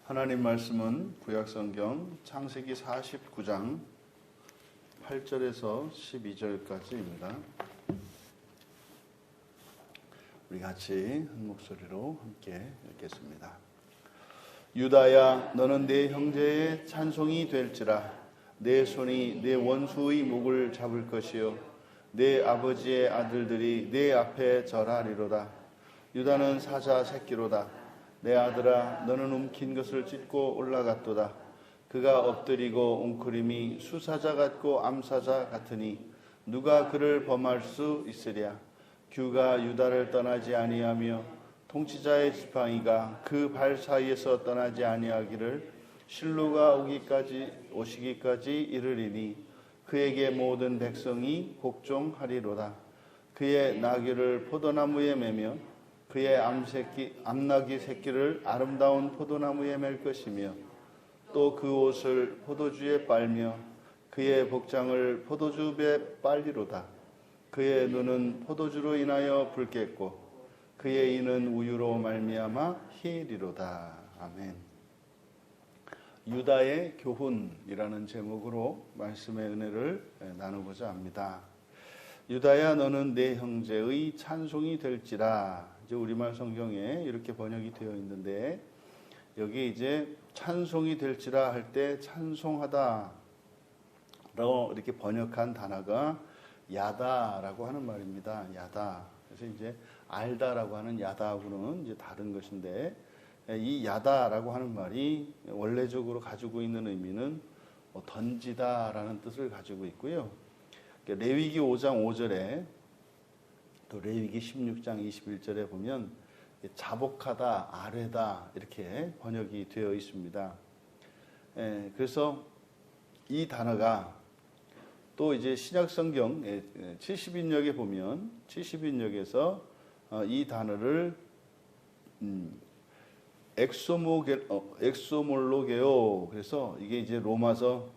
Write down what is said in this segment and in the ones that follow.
하나님 말씀은 구약성경 창세기 49장 8절에서 12절까지입니다. 우리 같이 한 목소리로 함께 읽겠습니다. 유다야, 너는 내 형제의 찬송이 될지라. 내 손이 내 원수의 목을 잡을 것이요 내 아버지의 아들들이 내 앞에 절하리로다. 유다는 사자 새끼로다. 내 아들아, 너는 움킨 것을 찢고 올라갔도다. 그가 엎드리고 웅크림이 수사자 같고 암사자 같으니 누가 그를 범할 수 있으랴. 규가 유다를 떠나지 아니하며 통치자의 지팡이가 그 발 사이에서 떠나지 아니하기를 실로가 오시기까지 이르리니 그에게 모든 백성이 복종하리로다. 그의 나귀를 포도나무에 매며 그의 암나귀 새끼를 아름다운 포도나무에 맬 것이며 또 그 옷을 포도주에 빨며 그의 복장을 포도주에 빨리로다. 그의 눈은 포도주로 인하여 붉겠고 그의 이는 우유로 말미암아 희리로다. 아멘. 유다의 교훈이라는 제목으로 말씀의 은혜를 나누고자 합니다. 유다야, 너는 내 형제의 찬송이 될지라. 이제 우리말 성경에 이렇게 번역이 되어 있는데, 여기 이제 찬송이 될지라 할 때 찬송하다라고 이렇게 번역한 단어가 야다라고 하는 말입니다. 야다. 그래서 이제 알다라고 하는 야다하고는 이제 다른 것인데, 이 야다라고 하는 말이 원래적으로 가지고 있는 의미는 던지다라는 뜻을 가지고 있고요. 레위기 5장 5절에 또 레위기 16장 21절에 보면 자복하다, 아뢰다 이렇게 번역이 되어 있습니다. 그래서 이 단어가 또 이제 신약성경 70인역에 보면 70인역에서 이 단어를 엑소몰로게오, 그래서 이게 이제 로마서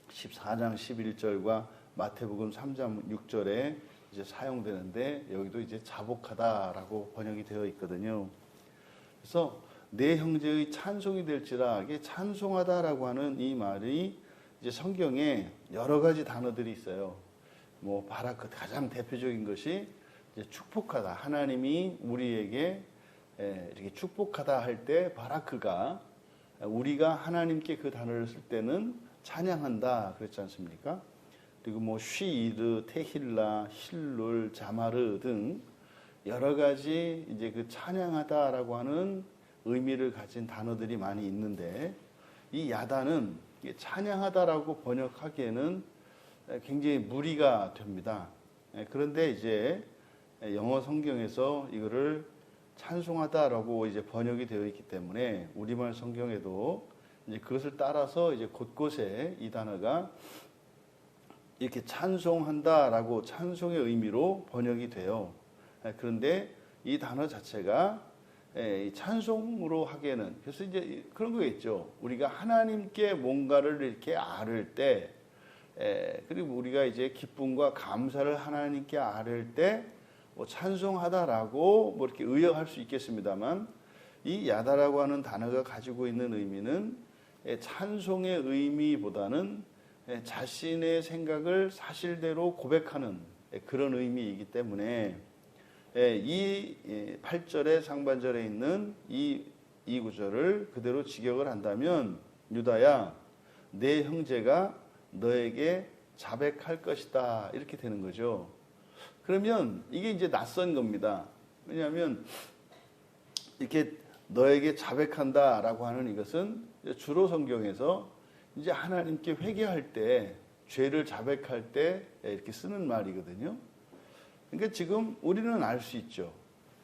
14장 11절과 마태복음 3장 6절에 이제 사용되는데, 여기도 이제 자복하다라고 번역이 되어 있거든요. 그래서 내 형제의 찬송이 될지라, 이게 찬송하다라고 하는 이 말이 이제 성경에 여러 가지 단어들이 있어요. 뭐 바라크, 가장 대표적인 것이 이제 축복하다. 하나님이 우리에게 이렇게 축복하다 할 때 바라크가, 우리가 하나님께 그 단어를 쓸 때는 찬양한다 그랬지 않습니까? 그리고 뭐 쉬이드, 테힐라, 힐룰, 자마르 등 여러 가지 이제 그 찬양하다라고 하는 의미를 가진 단어들이 많이 있는데, 이 야다는 찬양하다라고 번역하기에는 굉장히 무리가 됩니다. 그런데 이제 영어 성경에서 이거를 찬송하다라고 이제 번역이 되어 있기 때문에 우리말 성경에도 이제 그것을 따라서 이제 곳곳에 이 단어가 이렇게 찬송한다라고 찬송의 의미로 번역이 돼요. 그런데 이 단어 자체가 찬송으로 하기에는, 그래서 이제 그런 거겠죠. 우리가 하나님께 뭔가를 이렇게 아뢰을 때, 그리고 우리가 이제 기쁨과 감사를 하나님께 아뢰을 때 뭐 찬송하다라고 뭐 이렇게 의역할 수 있겠습니다만, 이 야다라고 하는 단어가 가지고 있는 의미는 찬송의 의미보다는 자신의 생각을 사실대로 고백하는 그런 의미이기 때문에, 이 8절의 상반절에 있는 이 구절을 그대로 직역을 한다면, 유다야, 내 형제가 너에게 자백할 것이다, 이렇게 되는 거죠. 그러면 이게 이제 낯선 겁니다. 왜냐하면 이렇게 너에게 자백한다라고 하는 이것은 주로 성경에서 이제 하나님께 회개할 때, 죄를 자백할 때 이렇게 쓰는 말이거든요. 그러니까 지금 우리는 알 수 있죠.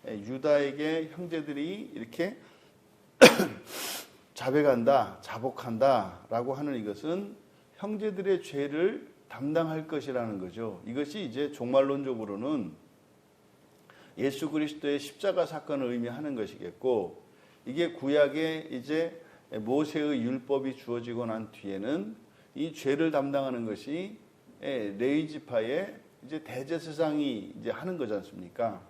유다에게 형제들이 이렇게 자백한다, 자복한다라고 하는 이것은 형제들의 죄를 담당할 것이라는 거죠. 이것이 이제 종말론적으로는 예수 그리스도의 십자가 사건을 의미하는 것이겠고, 이게 구약에 이제 모세의 율법이 주어지고 난 뒤에는 이 죄를 담당하는 것이 레위 지파의 이제 대제사장이 이제 하는 거지 않습니까?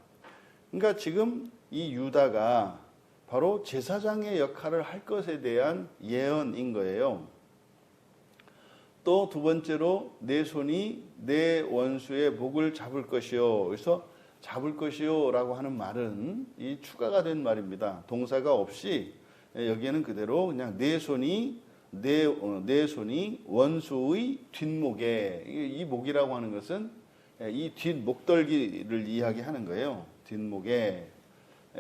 그러니까 지금 이 유다가 바로 제사장의 역할을 할 것에 대한 예언인 거예요. 또 두 번째로 내 손이 내 원수의 목을 잡을 것이요. 그래서 잡을 것이요 라고 하는 말은 이 추가가 된 말입니다. 동사가 없이 여기에는 그대로 그냥 내 손이 원수의 뒷목에, 이 목이라고 하는 것은 이 뒷목덜기를 이야기하는 거예요. 뒷목에.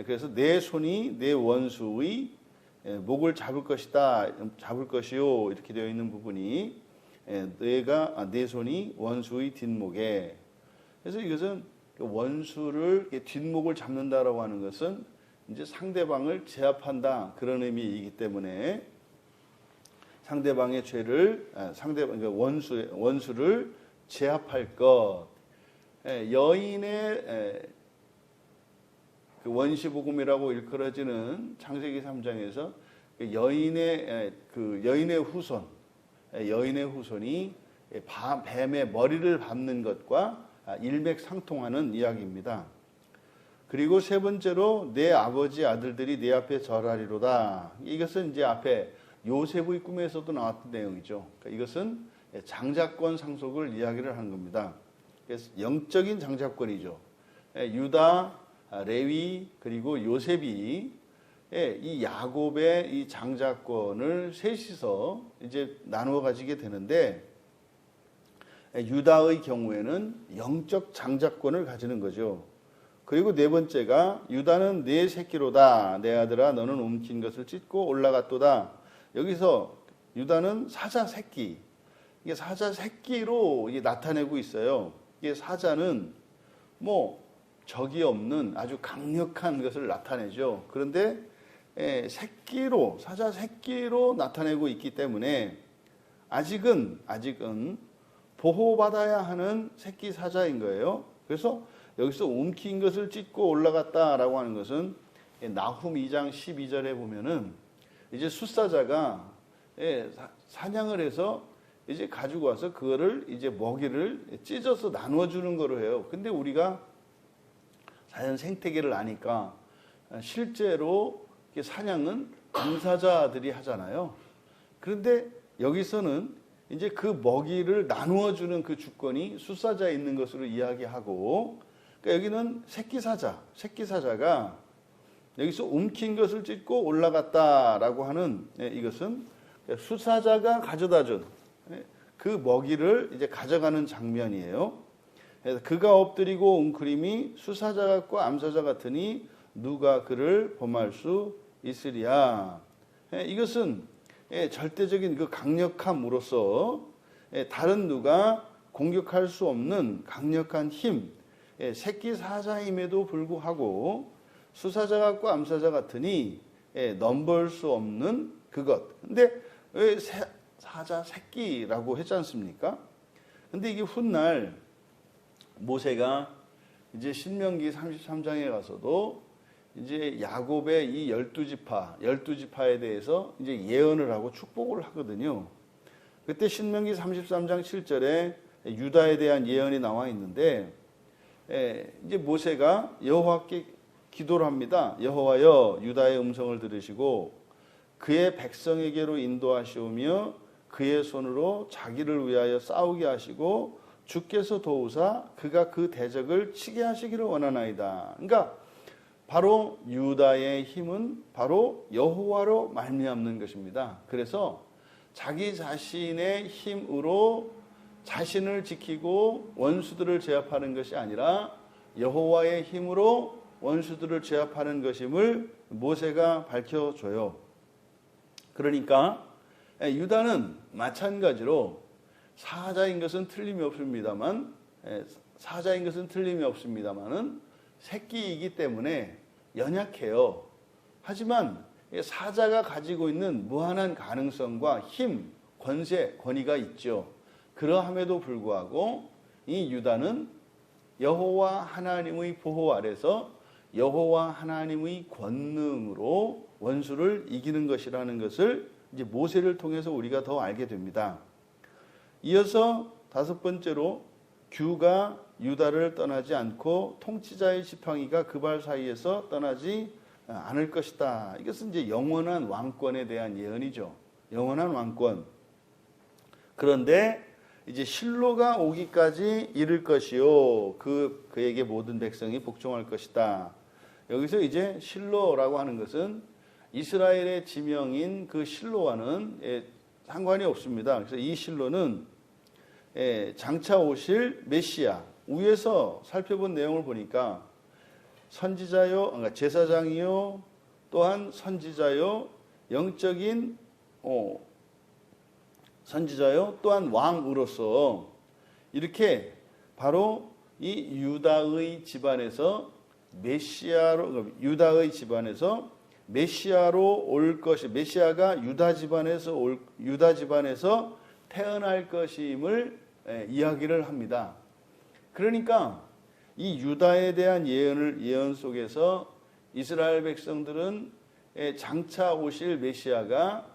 그래서 내 손이 내 원수의 목을 잡을 것이다, 잡을 것이요 이렇게 되어 있는 부분이 내 손이 원수의 뒷목에. 그래서 이것은 원수를 뒷목을 잡는다라고 하는 것은 이제 상대방을 제압한다 그런 의미이기 때문에 상대방의 죄를 원수를 제압할 것. 여인의 그 원시복음이라고 일컬어지는 창세기 3장에서 여인의 후손이 뱀의 머리를 밟는 것과 일맥상통하는 이야기입니다. 그리고 세 번째로 내 아버지 아들들이 내 앞에 절하리로다. 이것은 이제 앞에 요셉의 꿈에서도 나왔던 내용이죠. 그러니까 이것은 장자권 상속을 이야기를 하는 겁니다. 그래서 영적인 장자권이죠. 유다, 레위 그리고 요셉이 이 야곱의 이 장자권을 셋이서 이제 나누어 가지게 되는데 유다의 경우에는 영적 장자권을 가지는 거죠. 그리고 네 번째가 유다는 내 새끼로다. 내 아들아 너는 움킨 것을 찢고 올라갔도다. 여기서 유다는 사자 새끼. 이게 사자 새끼로 이게 나타내고 있어요. 이게 사자는 뭐 적이 없는 아주 강력한 것을 나타내죠. 그런데 사자 새끼로 나타내고 있기 때문에 아직은 보호받아야 하는 새끼 사자인 거예요. 그래서 여기서 움킨 것을 찢고 올라갔다라고 하는 것은 나훔 2장 12절에 보면은 이제 숫사자가 사냥을 해서 이제 가지고 와서 그거를 이제 먹이를 찢어서 나누어 주는 거로 해요. 근데 우리가 자연 생태계를 아니까 실제로 사냥은 암사자들이 하잖아요. 그런데 여기서는 이제 그 먹이를 나누어 주는 그 주권이 숫사자에 있는 것으로 이야기하고, 그러니까 여기는 새끼사자가 여기서 움킨 것을 찢고 올라갔다라고 하는 이것은 숫사자가 가져다 준 그 먹이를 이제 가져가는 장면이에요. 그래서 그가 엎드리고 웅크림이 수사자 같고 암사자 같으니 누가 그를 범할 수 있으리야. 이것은 절대적인 그 강력함으로써 다른 누가 공격할 수 없는 강력한 힘, 새끼 사자임에도 불구하고 수사자 같고 암사자 같으니 넘볼 수 없는 그것. 근데 왜 사자 새끼라고 했지 않습니까? 근데 이게 훗날 모세가 이제 신명기 33장에 가서도 이제 야곱의 이 12지파에 대해서 이제 예언을 하고 축복을 하거든요. 그때 신명기 33장 7절에 유다에 대한 예언이 나와 있는데 이제 모세가 여호와께 기도를 합니다. 여호와여 유다의 음성을 들으시고 그의 백성에게로 인도하시오며 그의 손으로 자기를 위하여 싸우게 하시고 주께서 도우사 그가 그 대적을 치게 하시기를 원하나이다. 그러니까 바로 유다의 힘은 바로 여호와로 말미암는 것입니다. 그래서 자기 자신의 힘으로 자신을 지키고 원수들을 제압하는 것이 아니라 여호와의 힘으로 원수들을 제압하는 것임을 모세가 밝혀줘요. 그러니까 유다는 마찬가지로 사자인 것은 틀림이 없습니다만은 새끼이기 때문에 연약해요. 하지만 사자가 가지고 있는 무한한 가능성과 힘, 권위가 있죠. 그러함에도 불구하고 이 유다는 여호와 하나님의 보호 아래서 여호와 하나님의 권능으로 원수를 이기는 것이라는 것을 이제 모세를 통해서 우리가 더 알게 됩니다. 이어서 다섯 번째로 규가 유다를 떠나지 않고 통치자의 지팡이가 그 발 사이에서 떠나지 않을 것이다. 이것은 이제 영원한 왕권에 대한 예언이죠. 영원한 왕권. 그런데 이제 실로가 오기까지 이를 것이요. 그에게 모든 백성이 복종할 것이다. 여기서 이제 실로라고 하는 것은 이스라엘의 지명인 그 실로와는 상관이 없습니다. 그래서 이 실로는 장차 오실 메시아, 위에서 살펴본 내용을 보니까 선지자요, 그러니까 제사장이요, 또한 선지자요, 영적인 선지자요, 또한 왕으로서 이렇게 바로 이 유다의 집안에서 유다의 집안에서 메시아로 올 것이, 메시아가 유다 집안에서 태어날 것임을 이야기를 합니다. 그러니까 이 유다에 대한 예언 속에서 이스라엘 백성들은 장차 오실 메시아가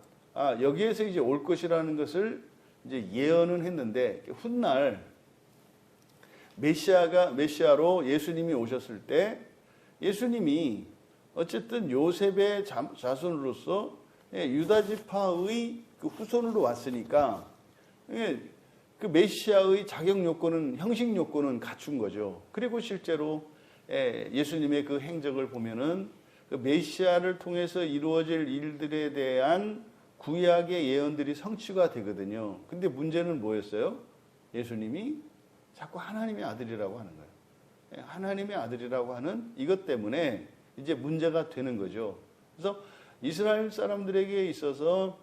여기에서 이제 올 것이라는 것을 이제 예언은 했는데, 훗날 메시아로 예수님이 오셨을 때 예수님이 어쨌든 요셉의 자손으로서 유다 지파의 그 후손으로 왔으니까 그 메시아의 자격 요건은, 형식 요건은 갖춘 거죠. 그리고 실제로 예수님의 그 행적을 보면은 그 메시아를 통해서 이루어질 일들에 대한 구약의 예언들이 성취가 되거든요. 근데 문제는 뭐였어요? 예수님이 자꾸 하나님의 아들이라고 하는 거예요. 하나님의 아들이라고 하는 이것 때문에 이제 문제가 되는 거죠. 그래서 이스라엘 사람들에게 있어서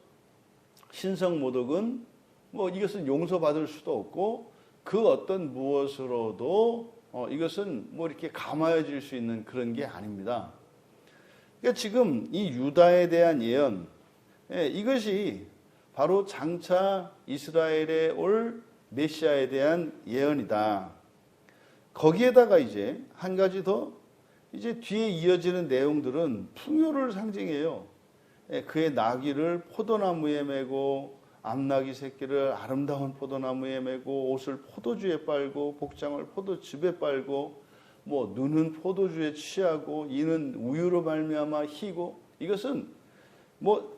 신성모독은 뭐 이것은 용서받을 수도 없고 그 어떤 무엇으로도 이것은 뭐 이렇게 감화해질 수 있는 그런 게 아닙니다. 그러니까 지금 이 유다에 대한 예언, 이것이 바로 장차 이스라엘에 올 메시아에 대한 예언이다. 거기에다가 이제 한 가지 더 이제 뒤에 이어지는 내용들은 풍요를 상징해요. 그의 나귀를 포도나무에 메고 암나귀 새끼를 아름다운 포도나무에 메고 옷을 포도주에 빨고 복장을 포도즙에 빨고 뭐 눈은 포도주에 취하고 이는 우유로 말미암아 희고, 이것은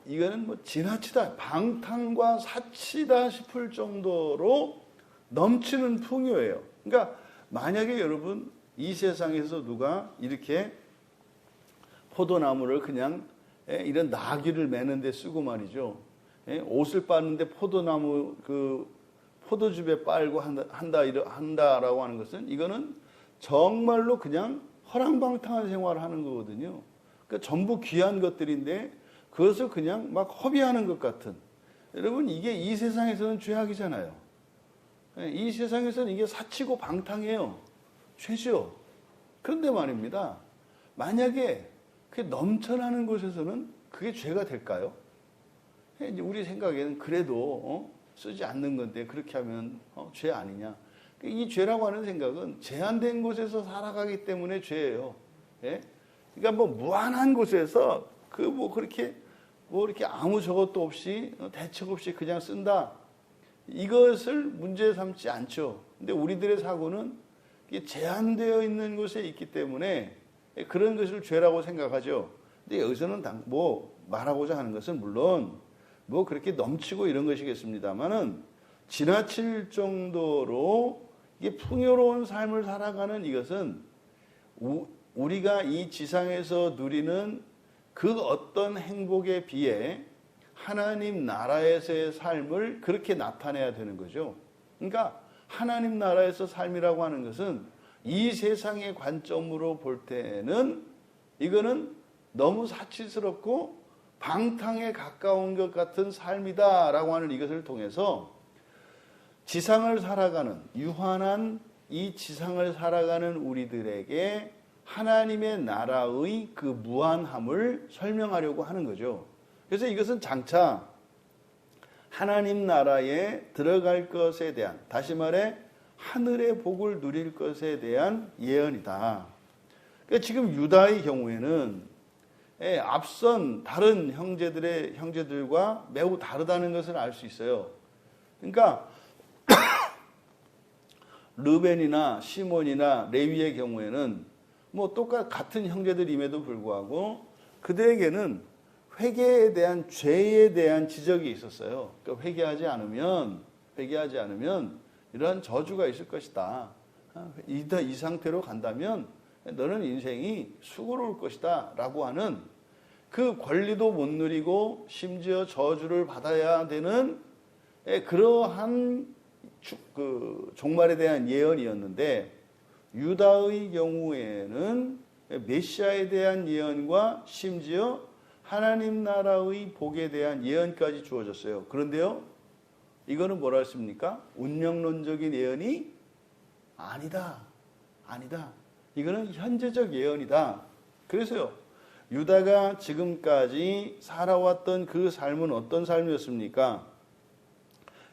이거는 지나치다, 방탕과 사치다 싶을 정도로 넘치는 풍요예요. 그러니까 만약에 여러분 이 세상에서 누가 이렇게 포도나무를 그냥 이런 나귀를 매는데 쓰고 말이죠, 옷을 빠는데 포도나무 그 포도즙에 빨고 한다라고 하는 것은, 이거는 정말로 그냥 허랑방탕한 생활을 하는 거거든요. 그러니까 전부 귀한 것들인데 그것을 그냥 막 허비하는 것 같은. 여러분, 이게 이 세상에서는 죄악이잖아요. 이 세상에서는 이게 사치고 방탕해요. 죄죠. 그런데 말입니다, 만약에 그게 넘쳐나는 곳에서는 그게 죄가 될까요? 우리 생각에는 그래도 쓰지 않는 건데 그렇게 하면 죄 아니냐. 이 죄라고 하는 생각은 제한된 곳에서 살아가기 때문에 죄예요. 그러니까 무한한 곳에서 그렇게 이렇게 아무 저것도 없이 대책 없이 그냥 쓴다, 이것을 문제 삼지 않죠. 근데 우리들의 사고는 이게 제한되어 있는 곳에 있기 때문에 그런 것을 죄라고 생각하죠. 근데 여기서는 말하고자 하는 것은 물론 그렇게 넘치고 이런 것이겠습니다만은 지나칠 정도로 이게 풍요로운 삶을 살아가는 이것은 우리가 이 지상에서 누리는 그 어떤 행복에 비해 하나님 나라에서의 삶을 그렇게 나타내야 되는 거죠. 그러니까 하나님 나라에서 삶이라고 하는 것은 이 세상의 관점으로 볼 때는 이거는 너무 사치스럽고 방탕에 가까운 것 같은 삶이다라고 하는 이것을 통해서 지상을 살아가는, 유한한 이 지상을 살아가는 우리들에게 하나님의 나라의 그 무한함을 설명하려고 하는 거죠. 그래서 이것은 장차 하나님 나라에 들어갈 것에 대한, 다시 말해 하늘의 복을 누릴 것에 대한 예언이다. 그러니까 지금 유다의 경우에는 앞선 다른 형제들과 매우 다르다는 것을 알 수 있어요. 그러니까 르벤이나 시몬이나 레위의 경우에는 같은 형제들임에도 불구하고 그들에게는 회개에 대한 죄에 대한 지적이 있었어요. 그러니까 회개하지 않으면 이러한 저주가 있을 것이다. 이 상태로 간다면 너는 인생이 수고로울 것이다 라고 하는 그 권리도 못 누리고 심지어 저주를 받아야 되는 그러한 그 종말에 대한 예언이었는데, 유다의 경우에는 메시아에 대한 예언과 심지어 하나님 나라의 복에 대한 예언까지 주어졌어요. 그런데요, 이거는 뭐라 했습니까? 운명론적인 예언이 아니다. 이거는 현재적 예언이다. 그래서요, 유다가 지금까지 살아왔던 그 삶은 어떤 삶이었습니까?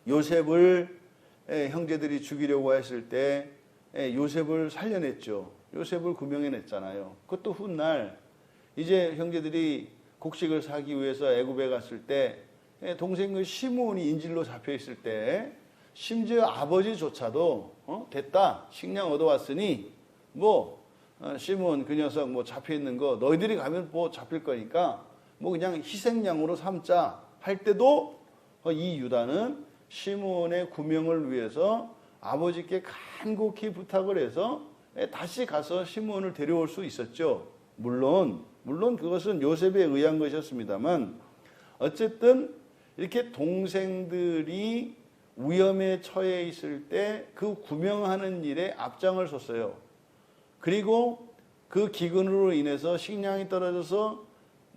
요셉을 형제들이 죽이려고 했을 때 요셉을 살려냈죠. 요셉을 구명해냈잖아요. 그것도 훗날 이제 형제들이 곡식을 사기 위해서 애굽에 갔을 때 동생 시므온이 인질로 잡혀 있을 때 심지어 아버지조차도 됐다, 식량 얻어왔으니 시므온 그 녀석 잡혀 있는 거 너희들이 가면 잡힐 거니까 그냥 희생양으로 삼자 할 때도 이 유다는 시므온의 구명을 위해서 아버지께 간곡히 부탁을 해서 다시 가서 시므온을 데려올 수 있었죠. 물론 그것은 요셉에 의한 것이었습니다만, 어쨌든 이렇게 동생들이 위험에 처해 있을 때 그 구명하는 일에 앞장을 섰어요. 그리고 그 기근으로 인해서 식량이 떨어져서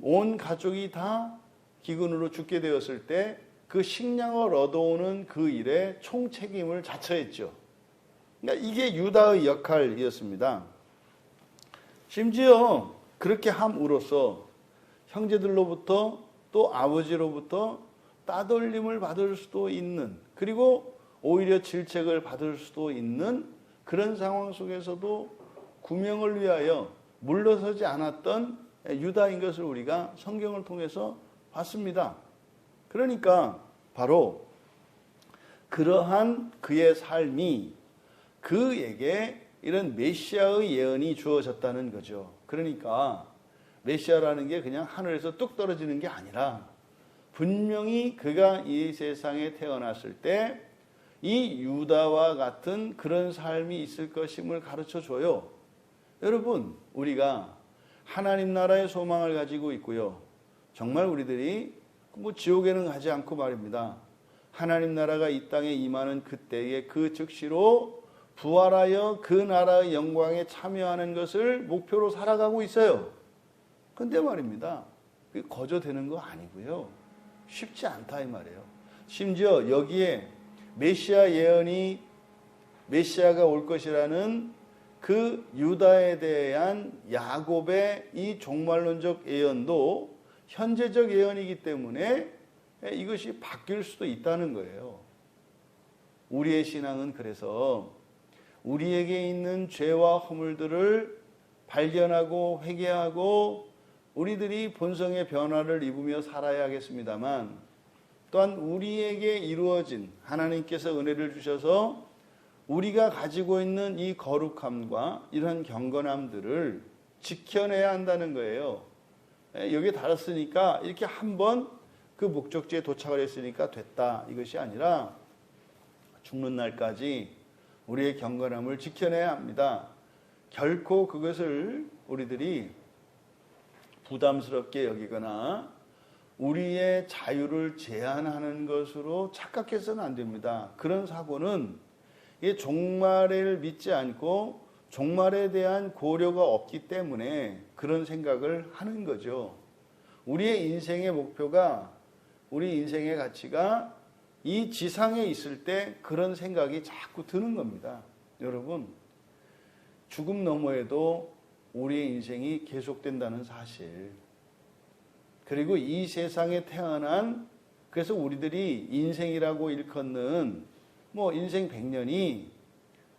온 가족이 다 기근으로 죽게 되었을 때 그 식량을 얻어오는 그 일에 총책임을 자처했죠. 그러니까 이게 유다의 역할이었습니다. 심지어 그렇게 함으로써 형제들로부터 또 아버지로부터 따돌림을 받을 수도 있는, 그리고 오히려 질책을 받을 수도 있는 그런 상황 속에서도 구명을 위하여 물러서지 않았던 유다인 것을 우리가 성경을 통해서 봤습니다. 그러니까 바로 그러한 그의 삶이 그에게 이런 메시아의 예언이 주어졌다는 거죠. 그러니까 메시아라는 게 그냥 하늘에서 뚝 떨어지는 게 아니라 분명히 그가 이 세상에 태어났을 때 이 유다와 같은 그런 삶이 있을 것임을 가르쳐 줘요. 여러분, 우리가 하나님 나라의 소망을 가지고 있고요. 정말 우리들이 지옥에는 가지 않고 말입니다. 하나님 나라가 이 땅에 임하는 그때에 그 즉시로 부활하여 그 나라의 영광에 참여하는 것을 목표로 살아가고 있어요. 근데 말입니다, 거저되는 거 아니고요. 쉽지 않다 이 말이에요. 심지어 여기에 메시아 예언이, 메시아가 올 것이라는 그 유다에 대한 야곱의 이 종말론적 예언도 현재적 예언이기 때문에 이것이 바뀔 수도 있다는 거예요. 우리의 신앙은 그래서 우리에게 있는 죄와 허물들을 발견하고 회개하고 우리들이 본성의 변화를 입으며 살아야겠습니다만, 또한 우리에게 이루어진, 하나님께서 은혜를 주셔서 우리가 가지고 있는 이 거룩함과 이런 경건함들을 지켜내야 한다는 거예요. 여기에 달았으니까, 이렇게 한번 그 목적지에 도착을 했으니까 됐다, 이것이 아니라 죽는 날까지 우리의 경건함을 지켜내야 합니다. 결코 그것을 우리들이 부담스럽게 여기거나 우리의 자유를 제한하는 것으로 착각해서는 안 됩니다. 그런 사고는 종말을 믿지 않고 종말에 대한 고려가 없기 때문에 그런 생각을 하는 거죠. 우리의 인생의 목표가, 우리 인생의 가치가 이 지상에 있을 때 그런 생각이 자꾸 드는 겁니다. 여러분, 죽음 너머에도 우리의 인생이 계속된다는 사실, 그리고 이 세상에 태어난, 그래서 우리들이 인생이라고 일컫는 인생 100년이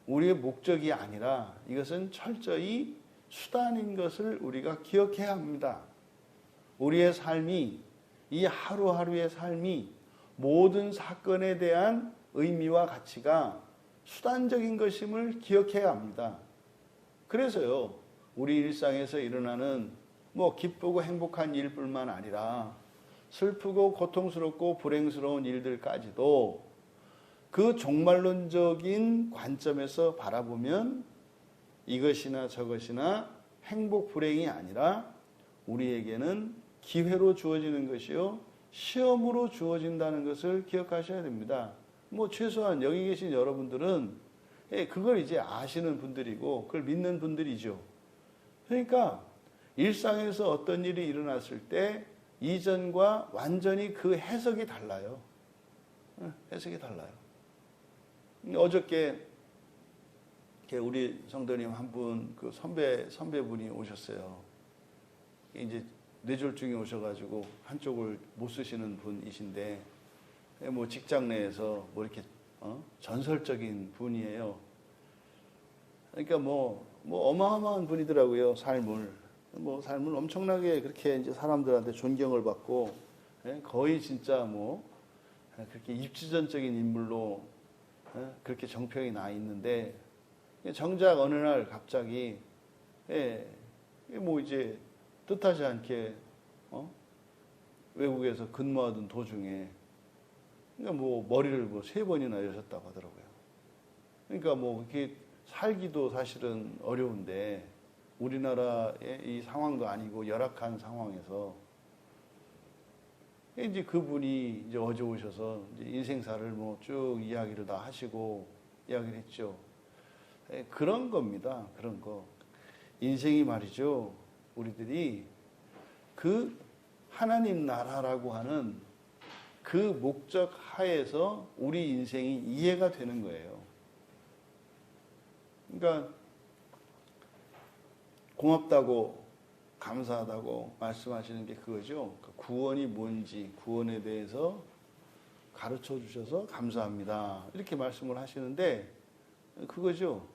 우리의 목적이 아니라 이것은 철저히 수단인 것을 우리가 기억해야 합니다. 우리의 삶이, 이 하루하루의 삶이 모든 사건에 대한 의미와 가치가 수단적인 것임을 기억해야 합니다. 그래서요, 우리 일상에서 일어나는 뭐 기쁘고 행복한 일뿐만 아니라 슬프고 고통스럽고 불행스러운 일들까지도 그 종말론적인 관점에서 바라보면 이것이나 저것이나 행복 불행이 아니라 우리에게는 기회로 주어지는 것이요 시험으로 주어진다는 것을 기억하셔야 됩니다. 뭐 최소한 여기 계신 여러분들은 그걸 이제 아시는 분들이고 그걸 믿는 분들이죠. 그러니까 일상에서 어떤 일이 일어났을 때 이전과 완전히 그 해석이 달라요. 해석이 달라요. 어저께 우리 성도님 한 분 그 선배분이 오셨어요. 이제 뇌졸중이 오셔가지고 한쪽을 못 쓰시는 분이신데 뭐 직장 내에서 뭐 이렇게 전설적인 분이에요. 그러니까 뭐 어마어마한 분이더라고요. 삶을 엄청나게 그렇게 이제 사람들한테 존경을 받고 거의 진짜 뭐 그렇게 입지전적인 인물로 그렇게 정평이 나 있는데 정작 어느 날 갑자기 뭐 이제 뜻하지 않게 외국에서 근무하던 도중에 그러니까 뭐 머리를 뭐 3번이나 여셨다고 하더라고요. 그러니까 뭐 이렇게 살기도 사실은 어려운데 우리나라의 이 상황도 아니고 열악한 상황에서 이제 그분이 이제 어제 오셔서 이제 인생사를 뭐 쭉 이야기를 다 하시고 이야기를 했죠. 그런 겁니다. 그런 거. 인생이 말이죠. 우리들이 그 하나님 나라라고 하는 그 목적 하에서 우리 인생이 이해가 되는 거예요. 그러니까 고맙다고 감사하다고 말씀하시는 게 그거죠. 구원이 뭔지 구원에 대해서 가르쳐 주셔서 감사합니다. 이렇게 말씀을 하시는데 그거죠.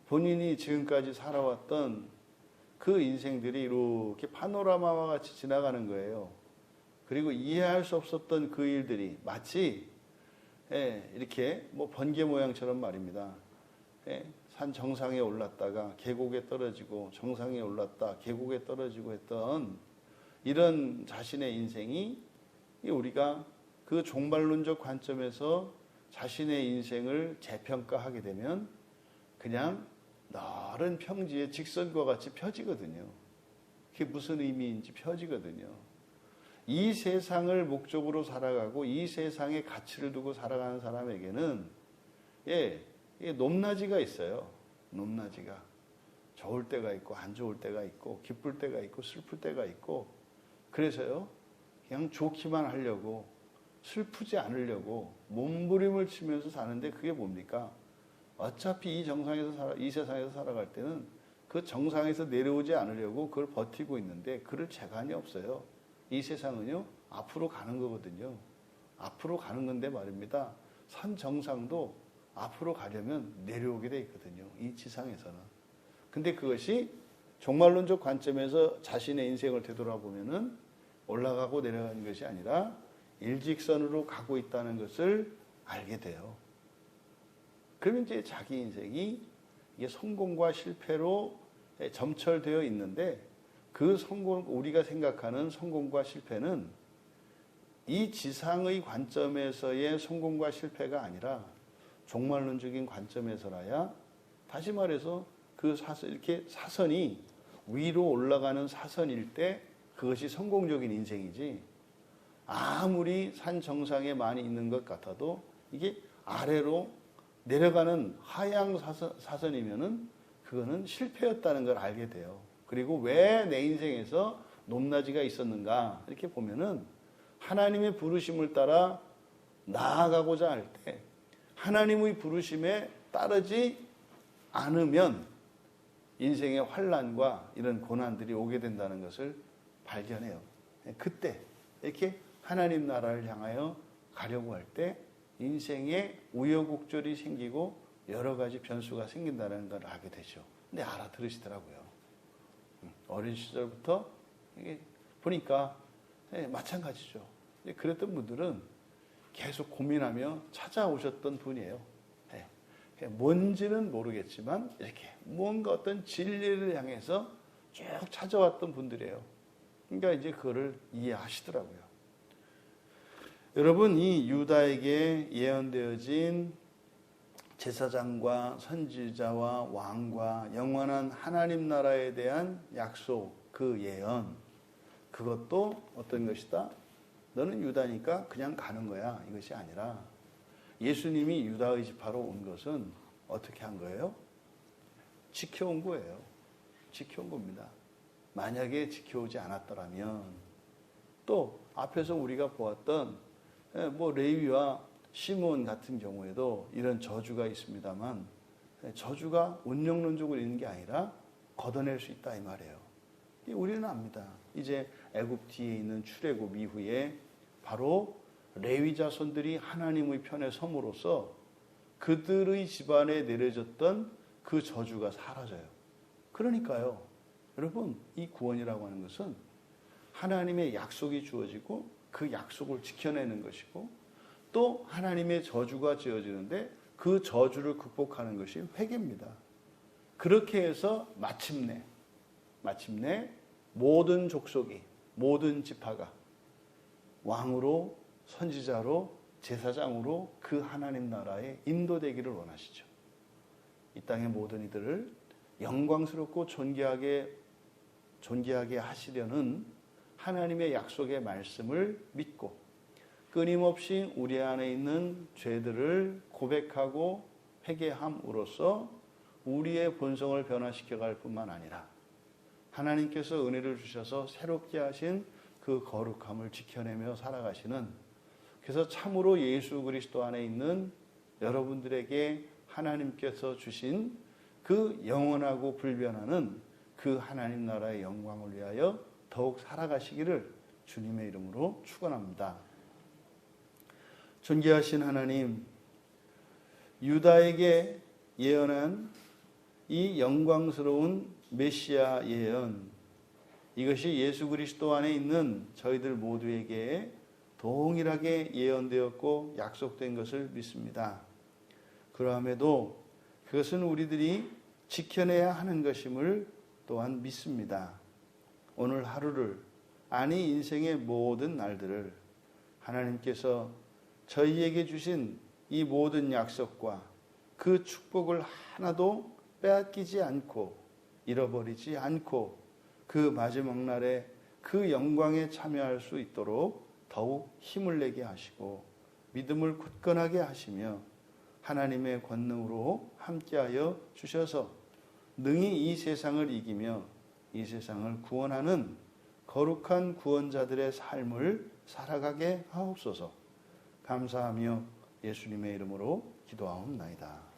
본인이 지금까지 살아왔던 그 인생들이 이렇게 파노라마와 같이 지나가는 거예요. 그리고 이해할 수 없었던 그 일들이 마치 이렇게 뭐 번개 모양처럼 말입니다. 산 정상에 올랐다가 계곡에 떨어지고 정상에 올랐다 계곡에 떨어지고 했던 이런 자신의 인생이 우리가 그 종말론적 관점에서 자신의 인생을 재평가하게 되면 그냥 넓은 평지의 직선과 같이 펴지거든요. 그게 무슨 의미인지 펴지거든요. 이 세상을 목적으로 살아가고 이 세상에 가치를 두고 살아가는 사람에게는 높낮이가 있어요. 높낮이가. 좋을 때가 있고 안 좋을 때가 있고 기쁠 때가 있고 슬플 때가 있고 그래서요. 그냥 좋기만 하려고 슬프지 않으려고 몸부림을 치면서 사는데 그게 뭡니까? 어차피 이 세상에서 살아갈 때는 그 정상에서 내려오지 않으려고 그걸 버티고 있는데 그럴 재간이 없어요. 이 세상은요. 앞으로 가는 거거든요. 앞으로 가는 건데 말입니다. 산 정상도 앞으로 가려면 내려오게 돼 있거든요. 이 지상에서는. 근데 그것이 종말론적 관점에서 자신의 인생을 되돌아보면은 올라가고 내려가는 것이 아니라 일직선으로 가고 있다는 것을 알게 돼요. 그러면 이제 자기 인생이 이게 성공과 실패로 점철되어 있는데 그 성공, 우리가 생각하는 성공과 실패는 이 지상의 관점에서의 성공과 실패가 아니라 종말론적인 관점에서라야 다시 말해서 그 이렇게 사선이 위로 올라가는 사선일 때 그것이 성공적인 인생이지 아무리 산 정상에 많이 있는 것 같아도 이게 아래로 내려가는 하향 사선이면은 그거는 실패였다는 걸 알게 돼요. 그리고 왜 내 인생에서 높낮이가 있었는가 이렇게 보면은 하나님의 부르심을 따라 나아가고자 할 때 하나님의 부르심에 따르지 않으면 인생의 환난과 이런 고난들이 오게 된다는 것을 발견해요. 그때 이렇게 하나님 나라를 향하여 가려고 할 때 인생에 우여곡절이 생기고 여러 가지 변수가 생긴다는 걸 알게 되죠. 근데 알아들으시더라고요. 어린 시절부터 이게 보니까 마찬가지죠. 그랬던 분들은 계속 고민하며 찾아오셨던 분이에요. 뭔지는 모르겠지만 이렇게 뭔가 어떤 진리를 향해서 쭉 찾아왔던 분들이에요. 그러니까 이제 그거를 이해하시더라고요. 여러분, 이 유다에게 예언되어진 제사장과 선지자와 왕과 영원한 하나님 나라에 대한 약속, 그 예언, 그것도 어떤 것이다? 너는 유다니까 그냥 가는 거야. 이것이 아니라 예수님이 유다의 지파로 온 것은 어떻게 한 거예요? 지켜온 거예요. 지켜온 겁니다. 만약에 지켜오지 않았더라면 또 앞에서 우리가 보았던 레위와 시몬 같은 경우에도 이런 저주가 있습니다만 저주가 운명론적으로 있는 게 아니라 걷어낼 수 있다 이 말이에요. 우리는 압니다. 이제 애굽 뒤에 있는 출애굽 이후에 바로 레위 자손들이 하나님의 편에 섬으로써 그들의 집안에 내려졌던 그 저주가 사라져요. 그러니까요, 여러분, 이 구원이라고 하는 것은 하나님의 약속이 주어지고 그 약속을 지켜내는 것이고 또 하나님의 저주가 지어지는데 그 저주를 극복하는 것이 회개입니다. 그렇게 해서 마침내 모든 족속이, 모든 지파가 왕으로, 선지자로, 제사장으로 그 하나님 나라에 인도되기를 원하시죠. 이 땅의 모든 이들을 영광스럽고 존귀하게 하시려는 하나님의 약속의 말씀을 믿고 끊임없이 우리 안에 있는 죄들을 고백하고 회개함으로써 우리의 본성을 변화시켜 갈 뿐만 아니라 하나님께서 은혜를 주셔서 새롭게 하신 그 거룩함을 지켜내며 살아가시는, 그래서 참으로 예수 그리스도 안에 있는 여러분들에게 하나님께서 주신 그 영원하고 불변하는 그 하나님 나라의 영광을 위하여 더욱 살아가시기를 주님의 이름으로 축원합니다. 존귀하신 하나님, 유다에게 예언한 이 영광스러운 메시아 예언, 이것이 예수 그리스도 안에 있는 저희들 모두에게 동일하게 예언되었고 약속된 것을 믿습니다. 그러함에도 그것은 우리들이 지켜내야 하는 것임을 또한 믿습니다. 오늘 하루를, 아니 인생의 모든 날들을 하나님께서 저희에게 주신 이 모든 약속과 그 축복을 하나도 빼앗기지 않고 잃어버리지 않고 그 마지막 날에 그 영광에 참여할 수 있도록 더욱 힘을 내게 하시고 믿음을 굳건하게 하시며 하나님의 권능으로 함께하여 주셔서 능히 이 세상을 이기며 이 세상을 구원하는 거룩한 구원자들의 삶을 살아가게 하옵소서. 감사하며 예수님의 이름으로 기도하옵나이다.